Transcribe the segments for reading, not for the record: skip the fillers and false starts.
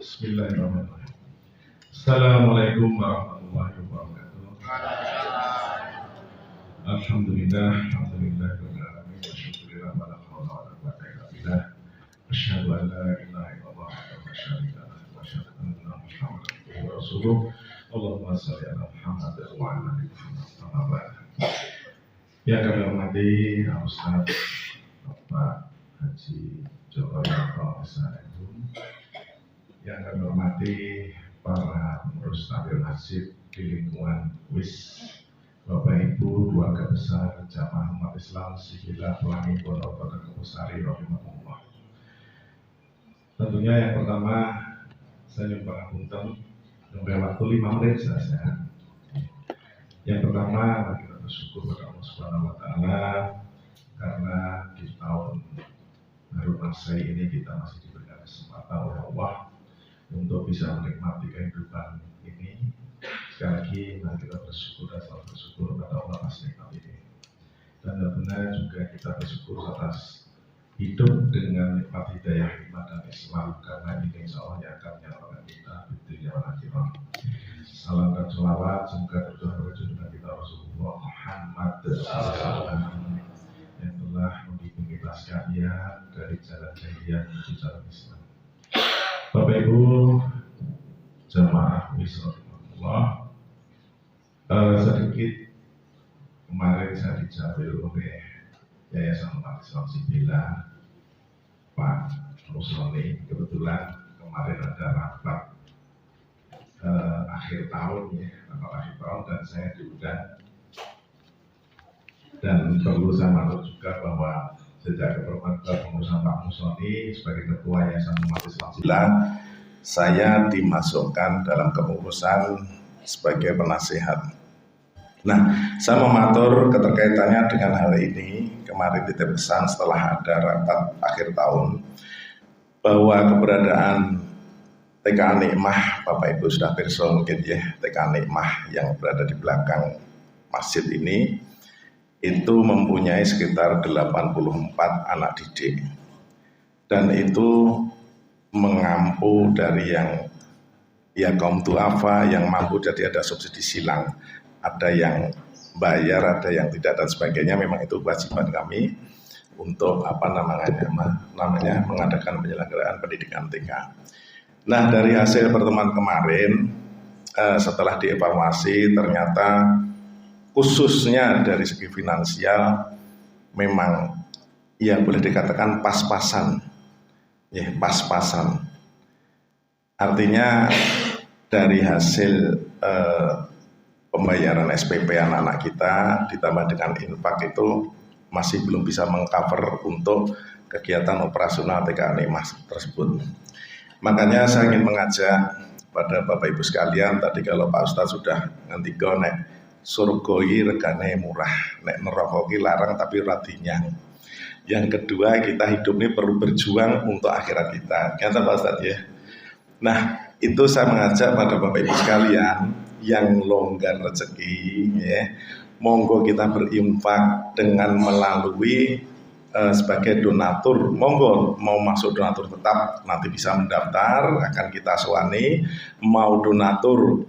Bismillahirrahmanirrahim. Assalamualaikum warahmatullahi wabarakatuh. Alhamdulillah, alhamdulillah, alhamdulillah, wa la haula wa la quwwata illa billah. Asyhadu an la ilaha illallah wa la syarika lah, wa asyhadu anna Muhammadan abduhu wa rasuluh. Allahumma shalli ala Muhammad wa ala ali Muhammad. Amma ba'd. Yang kami hormati Ustaz Bapak Haji Joko Yanto SHMU, yang kami hormati para pengurus takmir masjid di lingkungan WIS, Bapak Ibu, keluarga besar jamaah umat Islam Sibilah Pelangi Pondok Pesari rahimahullah. Tentunya yang pertama saya nyumbang pangapunten sampai waktu 5 menit saja. Yang pertama kita bersyukur kepada Allah Subhanahu wa taala karena di tahun baru Masehi ini kita masih diberikan kesempatan oleh Allah untuk bisa menikmati kehidupan ini. Sekali lagi mari kita bersyukur dan selalu bersyukur kepada Allah atas nikmat ini. Dan tentunya juga kita bersyukur atas hidup dengan nikmat hidayah iman dan Islam, karena ini insya Allah yang akan menyelamatkan kita di dunia dan akhirat. Salam dan sholawat semoga tercurah dengan kita Rasulullah Muhammad SAW yang telah membimbing kita sekalian dari jalan jahiliyah menuju jalan Islam. Bapak Ibu jamaah Wisratullah, sedikit kemarin saya dijawil oleh Yayasan Umat Islam Sibilah Pak Musoni. Kebetulan kemarin ada rapat akhir tahun ya, rapat akhir tahun, dan saya diundang. Dan perlu saya maklum juga bahwa sejak kepengurusan Pak Musoni sebagai ketua Yayasan Umat Islam Sibilah, saya dimasukkan dalam kepengurusan sebagai penasihat. Nah, saya mematur keterkaitannya dengan hal ini. Kemarin titip pesan setelah ada rapat akhir tahun bahwa keberadaan TKA Nikmah, Bapak Ibu sudah pirsa mungkin ya, TKA Nikmah yang berada di belakang masjid ini itu mempunyai sekitar 84 anak didik, dan itu mengampu dari yang ya kaum duafa yang mampu, jadi ada subsidi silang, ada yang bayar, ada yang tidak dan sebagainya. Memang itu kewajiban kami untuk namanya mengadakan penyelenggaraan pendidikan TK. Nah, dari hasil pertemuan kemarin setelah dievaluasi ternyata khususnya dari segi finansial memang ya boleh dikatakan pas-pasan. Ya, pas-pasan. Artinya dari hasil pembayaran SPP anak-anak kita ditambah dengan infak itu masih belum bisa mengcover untuk kegiatan operasional TKA Nikmah tersebut. Makanya saya ingin mengajak pada Bapak Ibu sekalian, tadi kalau Pak Ustadz sudah ngantigo nek surgoi regane murah, nek neraka ki larang tapi radinyang. Yang kedua, kita hidup ini perlu berjuang untuk akhirat kita. Kata Pak Ustadz ya. Nah, itu saya mengajak pada Bapak Ibu sekalian yang longgar rezeki ya, monggo kita berinfak dengan melalui sebagai donatur. Monggo mau masuk donatur tetap nanti bisa mendaftar, akan kita sowani. Mau donatur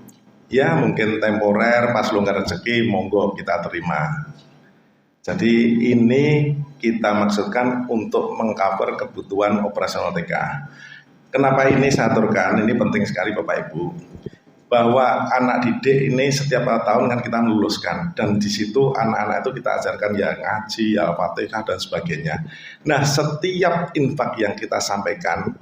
ya mungkin temporer pas longgar rezeki, monggo kita terima. Jadi ini kita maksudkan untuk mengcover kebutuhan operasional TK. Kenapa ini saya aturkan? Ini penting sekali Bapak Ibu, bahwa anak didik ini setiap tahun kan kita meluluskan, dan di situ anak-anak itu kita ajarkan ya ngaji, Al-Fatihah dan sebagainya. Nah, setiap infak yang kita sampaikan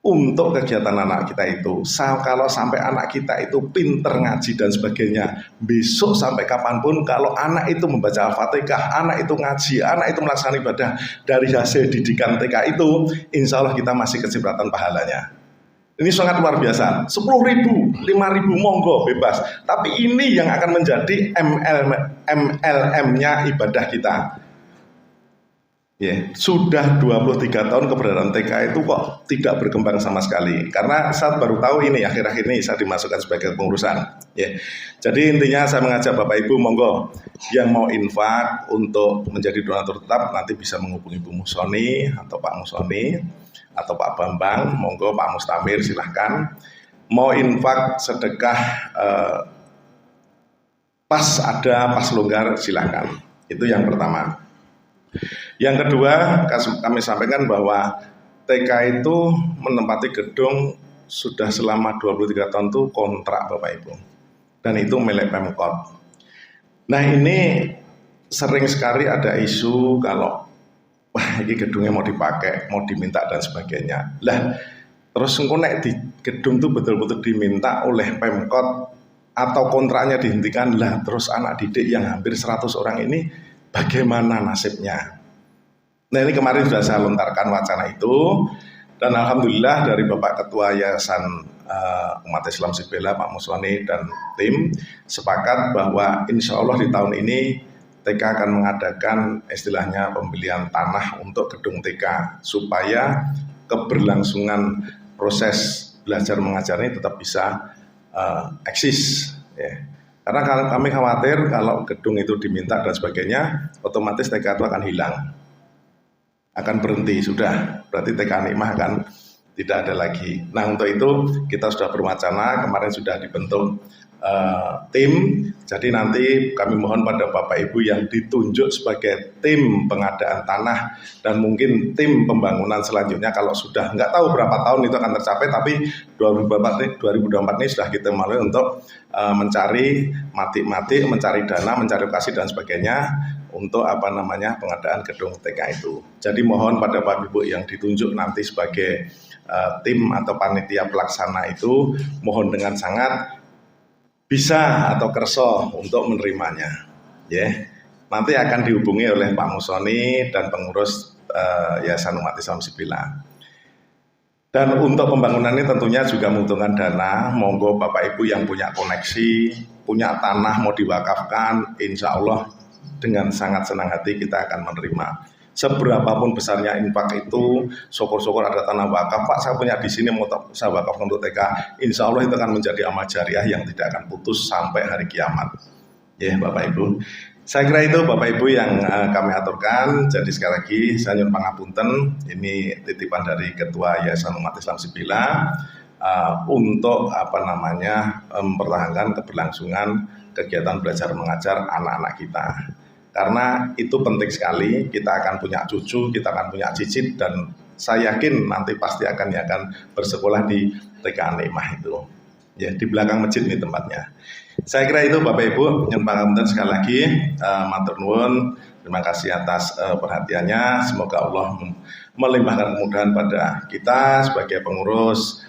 untuk kegiatan anak kita itu, kalau sampai anak kita itu pinter ngaji dan sebagainya, besok sampai kapanpun kalau anak itu membaca Al-Fatihah, anak itu ngaji, anak itu melaksanakan ibadah dari hasil didikan TK itu, insya Allah kita masih kecipratan pahalanya. Ini sangat luar biasa. 10.000, 5.000 monggo bebas. Tapi ini yang akan menjadi MLM-nya ibadah kita. Ya, sudah 23 tahun keberadaan TK itu kok tidak berkembang sama sekali. Karena saya baru tahu ini akhir-akhir ini saya dimasukkan sebagai pengurusan. Ya. Jadi intinya saya mengajak Bapak Ibu monggo yang mau infak untuk menjadi donatur tetap nanti bisa menghubungi Bu Musoni atau Pak Musoni atau Pak Bambang, monggo Pak Mustamir silahkan. Mau infak sedekah pas ada, pas longgar silahkan. Itu yang pertama. Yang kedua, kami sampaikan bahwa TK itu menempati gedung sudah selama 23 tahun itu kontrak Bapak Ibu. Dan itu milik Pemkot. Nah ini sering sekali ada isu kalau wah ini gedungnya mau dipakai, mau diminta dan sebagainya. Lah terus engko nek di gedung itu betul-betul diminta oleh Pemkot atau kontraknya dihentikan, lah terus anak didik yang hampir 100 orang ini bagaimana nasibnya? Nah ini kemarin sudah saya lontarkan wacana itu dan alhamdulillah dari Bapak Ketua Yayasan Umat Islam Sibela Pak Muswani dan tim sepakat bahwa insya Allah di tahun ini TK akan mengadakan istilahnya pembelian tanah untuk gedung TK supaya keberlangsungan proses belajar mengajar ini tetap bisa eksis ya. Karena kami khawatir kalau gedung itu diminta dan sebagainya otomatis TK itu akan hilang, akan berhenti sudah, berarti TK Nikmah akan tidak ada lagi. Nah untuk itu kita sudah berwacana, kemarin sudah dibentuk tim. Jadi nanti kami mohon pada Bapak Ibu yang ditunjuk sebagai tim pengadaan tanah dan mungkin tim pembangunan selanjutnya kalau sudah nggak tahu berapa tahun itu akan tercapai, tapi 2024 ini sudah kita mulai untuk mencari mati-mati, mencari dana, mencari lokasi dan sebagainya untuk pengadaan gedung TK itu. Jadi mohon pada Bapak Ibu yang ditunjuk nanti sebagai tim atau panitia pelaksana itu mohon dengan sangat bisa atau kerso untuk menerimanya. Ya, nanti akan dihubungi oleh Pak Musoni dan pengurus Yayasan Umat Islam Sibela. Dan untuk pembangunan ini tentunya juga membutuhkan dana. Monggo Bapak Ibu yang punya koneksi, punya tanah mau diwakafkan, insya Allah dengan sangat senang hati kita akan menerima. Seberapapun besarnya infak itu, syukur-syukur ada tanah wakaf, Pak saya punya di sini mau saya wakaf untuk TK, insya Allah itu akan menjadi amal jariah yang tidak akan putus sampai hari kiamat. Ya Bapak Ibu, saya kira itu Bapak Ibu yang kami aturkan. Jadi sekali lagi saya nyuwun pangapunten, ini titipan dari Ketua Yayasan Umat Islam Sibela untuk mempertahankan keberlangsungan kegiatan belajar mengajar anak-anak kita. Karena itu penting sekali, kita akan punya cucu, kita akan punya cicit, dan saya yakin nanti pasti akan bersekolah di TK Nikmah itu. Ya, di belakang masjid ini tempatnya. Saya kira itu Bapak Ibu, yang pangapunten sekali lagi, matur nuwun, terima kasih atas perhatiannya. Semoga Allah melimpahkan kemudahan pada kita sebagai pengurus,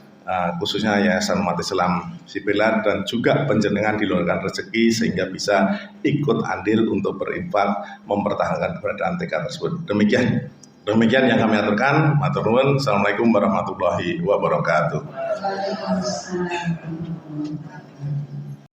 khususnya Yayasan Umat Islam Sibela dan juga penjenengan dilurahkan rezeki sehingga bisa ikut andil untuk berinfak mempertahankan keberadaan TK tersebut. Demikian yang kami aturkan. Matur nuwun. Assalamualaikum warahmatullahi wabarakatuh.